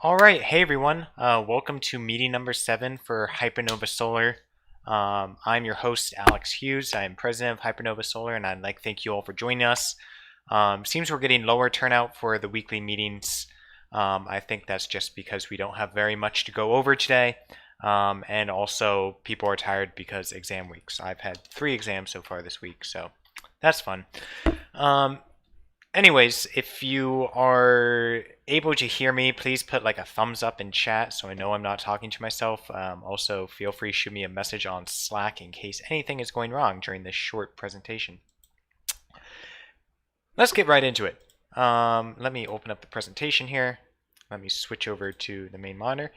All right, hey everyone. Welcome to meeting number 7 for Hypernova Solar. I'm your host, Alex Hughes. I am president of Hypernova Solar, and I'd like to thank you all for joining us. Seems we're getting lower turnout for the weekly meetings. I think that's just because we don't have very much to go over today, and also people are tired because exam weeks. I've had 3 exams so far this week, so that's fun. Um, Anyways, if you are able to hear me, please put like a thumbs up in chat so I know I'm not talking to myself. Also, feel free to shoot me a message on Slack in case anything is going wrong during this short presentation. Let's get right into it. Let me open up the presentation here. Let me switch over to the main monitor.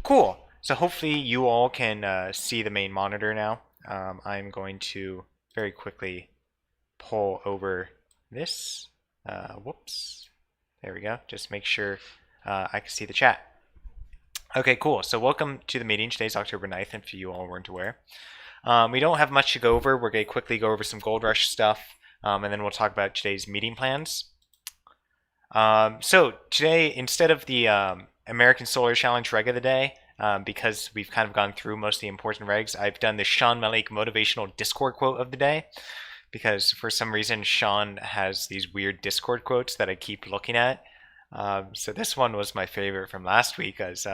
Cool. So hopefully you all can see the main monitor now. I'm going to very quickly pull over this. Whoops. There we go. Just make sure I can see the chat. Okay, cool. So welcome to the meeting. Today's October 9th, if you all weren't aware. We don't have much to go over. We're going to quickly go over some Gold Rush stuff, and then we'll talk about today's meeting plans. So today, instead of the American Solar Challenge reg of the day, because we've kind of gone through most of the important regs, I've done the Sean Malik motivational Discord quote of the day, because for some reason Sean has these weird Discord quotes that I keep looking at. So this one was my favorite from last week, as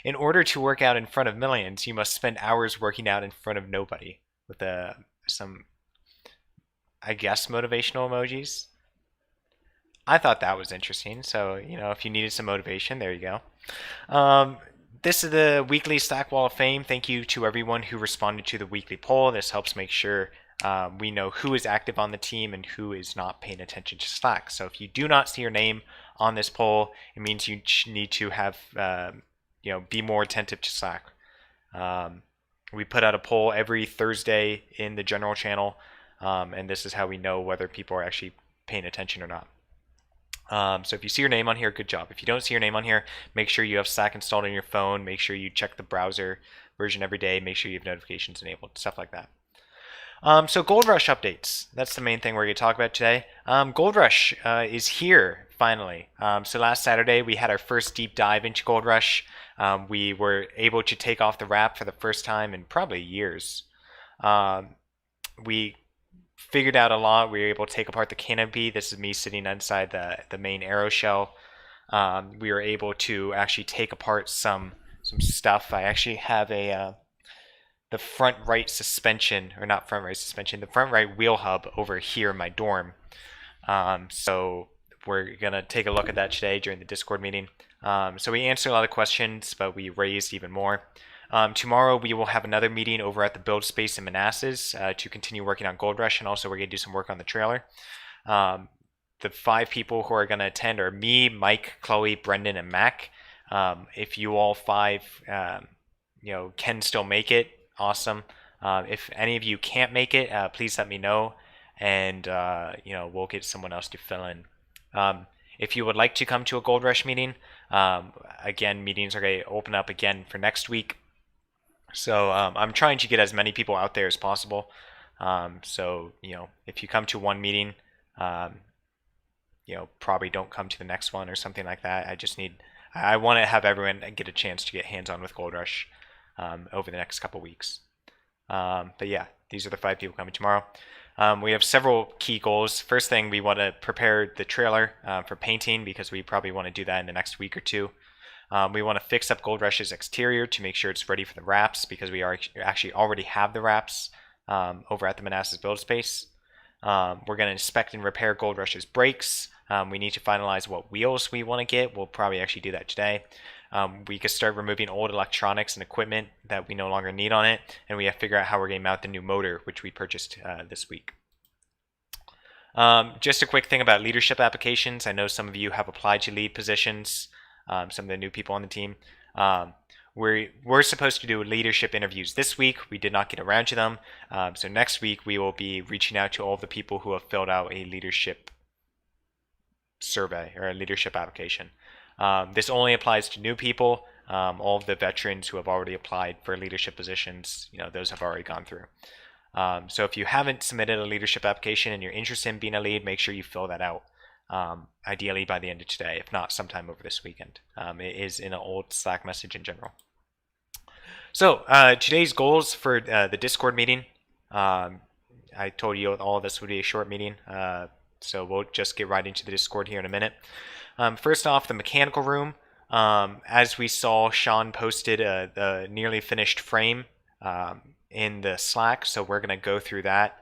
in order to work out in front of millions, you must spend hours working out in front of nobody, with some, I guess, motivational emojis. I thought that was interesting, so if you needed some motivation, there you go. This is the weekly Slack Wall of Fame. Thank you to everyone who responded to the weekly poll. This helps make sure we know who is active on the team and who is not paying attention to Slack. So if you do not see your name on this poll, it means you need to have, be more attentive to Slack. We put out a poll every Thursday in the general channel, and this is how we know whether people are actually paying attention or not. So if you see your name on here, good job. If you don't see your name on here, make sure you have Slack installed on your phone. Make sure you check the browser version every day. Make sure you have notifications enabled, stuff like that. So Gold Rush updates. That's the main thing we're going to talk about today. Gold Rush is here, finally. So last Saturday, we had our first deep dive into Gold Rush. We were able to take off the wrap for the first time in probably years. We figured out a lot. We were able to take apart the canopy. This is me sitting inside the main arrow shell. We were able to actually take apart some stuff. I actually have the front right suspension, or not front right suspension, the front right wheel hub over here in my dorm. So we're going to take a look at that today during the Discord meeting. So we answered a lot of questions, but we raised even more. Tomorrow we will have another meeting over at the build space in Manassas to continue working on Gold Rush, and also we're going to do some work on the trailer. The 5 people who are going to attend are me, Mike, Chloe, Brendan, and Mac. If you all 5 can still make it, awesome. If any of you can't make it, please let me know, and we'll get someone else to fill in. If you would like to come to a Gold Rush meeting, again, meetings are going to open up again for next week. So I'm trying to get as many people out there as possible. So if you come to one meeting, probably don't come to the next one or something like that. I want to have everyone get a chance to get hands-on with Gold Rush over the next couple weeks. But yeah, these are the 5 people coming tomorrow. We have several key goals. First thing, we want to prepare the trailer for painting, because we probably want to do that in the next week or 2. We want to fix up Gold Rush's exterior to make sure it's ready for the wraps, because we actually already have the wraps over at the Manassas build space. We're going to inspect and repair Gold Rush's brakes. We need to finalize what wheels we want to get. We'll probably actually do that today. We could start removing old electronics and equipment that we no longer need on it, and we have to figure out how we're going to mount the new motor, which we purchased this week. Just a quick thing about leadership applications. I know some of you have applied to lead positions, some of the new people on the team. We're supposed to do leadership interviews this week. We did not get around to them. So next week we will be reaching out to all the people who have filled out a leadership survey or a leadership application. This only applies to new people. All of the veterans who have already applied for leadership positions, those have already gone through. So if you haven't submitted a leadership application and you're interested in being a lead, make sure you fill that out. ideally by the end of today, if not sometime over this weekend. It is in an old Slack message in general. So today's goals for the Discord meeting. I told you all this would be a short meeting, so we'll just get right into the Discord here in a minute. First off, the mechanical room. As we saw, Sean posted the nearly finished frame in the Slack, so we're going to go through that.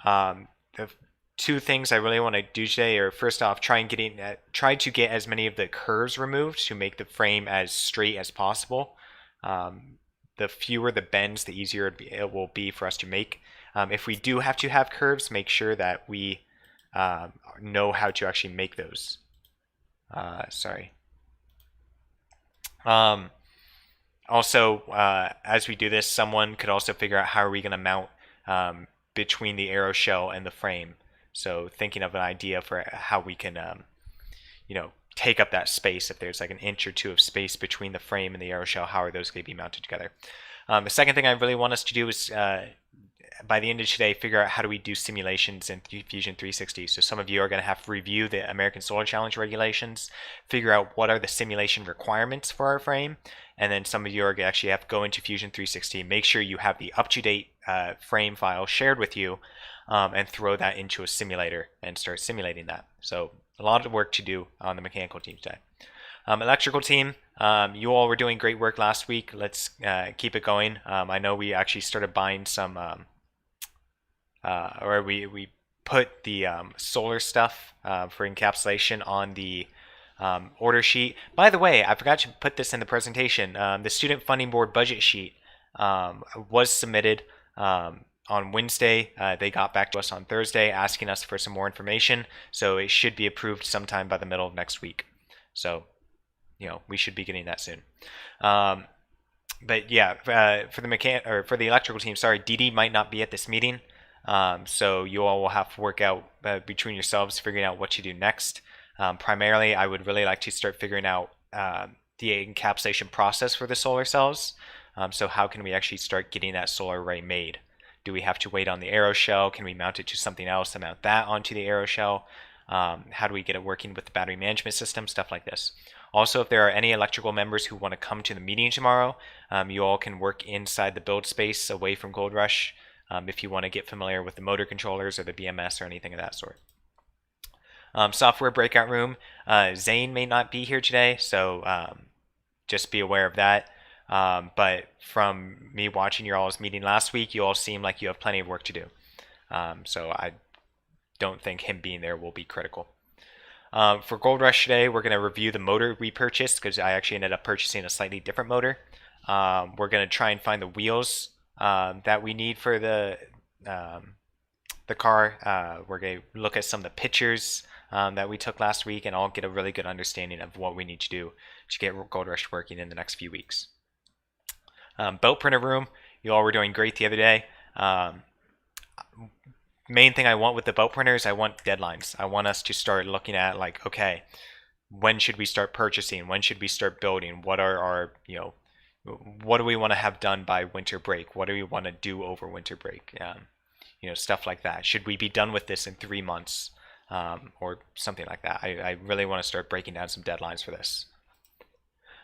The two things I really want to do today are, first off, try to get as many of the curves removed to make the frame as straight as possible. The fewer the bends, the easier it will be for us to make. If we do have to have curves, make sure that we know how to actually make those. Sorry. Also, as we do this, someone could also figure out how are we going to mount between the arrow shell and the frame. So thinking of an idea for how we can, take up that space. If there's like an inch or two of space between the frame and the arrow shell, how are those going to be mounted together? The second thing I really want us to do is, by the end of today, figure out how do we do simulations in Fusion 360. So some of you are going to have to review the American Solar Challenge regulations, figure out what are the simulation requirements for our frame, and then some of you are going to actually have to go into Fusion 360, make sure you have the up-to-date frame file shared with you, and throw that into a simulator and start simulating that. So a lot of work to do on the mechanical team today. Electrical team, you all were doing great work last week. Let's keep it going. I know we actually started buying some, or we put the solar stuff for encapsulation on the order sheet. By the way, I forgot to put this in the presentation. The Student Funding Board budget sheet was submitted on Wednesday. They got back to us on Thursday asking us for some more information, so it should be approved sometime by the middle of next week. So, we should be getting that soon. But yeah, for the electrical team, sorry, Didi might not be at this meeting, so you all will have to work out between yourselves figuring out what to do next. Primarily, I would really like to start figuring out the encapsulation process for the solar cells. So how can we actually start getting that solar array made? Do we have to wait on the arrow shell? Can we mount it to something else and mount that onto the arrow shell? How do we get it working with the battery management system? Stuff like this. Also, if there are any electrical members who want to come to the meeting tomorrow, you all can work inside the build space away from Gold Rush if you want to get familiar with the motor controllers or the BMS or anything of that sort. Software breakout room. Zane may not be here today, so just be aware of that. But from me watching your all's meeting last week, you all seem like you have plenty of work to do. So I don't think him being there will be critical. For Gold Rush today, we're going to review the motor we purchased because I actually ended up purchasing a slightly different motor. We're going to try and find the wheels that we need for the car. We're going to look at some of the pictures that we took last week, and I'll get a really good understanding of what we need to do to get Gold Rush working in the next few weeks. Boat printer room, you all were doing great the other day. Main thing I want with the boat printer is I want deadlines. I want us to start looking at like, okay, when should we start purchasing? When should we start building? What are our, what do we want to have done by winter break? What do we want to do over winter break? Stuff like that. Should we be done with this in 3 months? Or something like that. I really want to start breaking down some deadlines for this.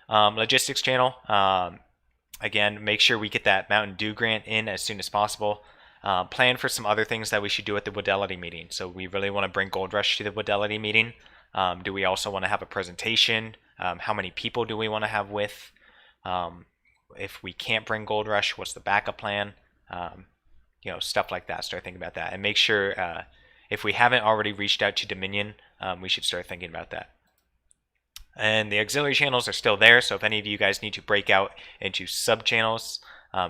Logistics channel. Again, make sure we get that Mountain Dew grant in as soon as possible. Plan for some other things that we should do at the Fidelity meeting. So we really want to bring Gold Rush to the Fidelity meeting. Do we also want to have a presentation? How many people do we want to have with? If we can't bring Gold Rush, what's the backup plan? Stuff like that. Start thinking about that. And make sure if we haven't already reached out to Dominion, we should start thinking about that. And the auxiliary channels are still there, so if any of you guys need to break out into sub-channels,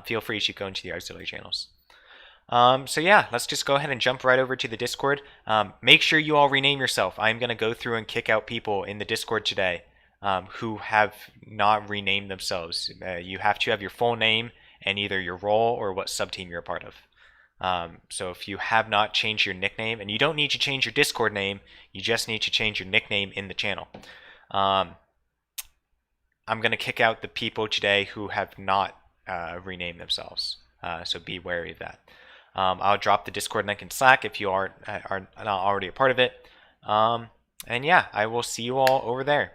feel free to go into the auxiliary channels. So yeah, let's just go ahead and jump right over to the Discord. Make sure you all rename yourself. I'm going to go through and kick out people in the Discord today who have not renamed themselves. You have to have your full name and either your role or what sub-team you're a part of. So if you have not changed your nickname, and you don't need to change your Discord name, you just need to change your nickname in the channel. I'm going to kick out the people today who have not renamed themselves, so be wary of that. I'll drop the Discord link in Slack if you are not already a part of it. And yeah, I will see you all over there.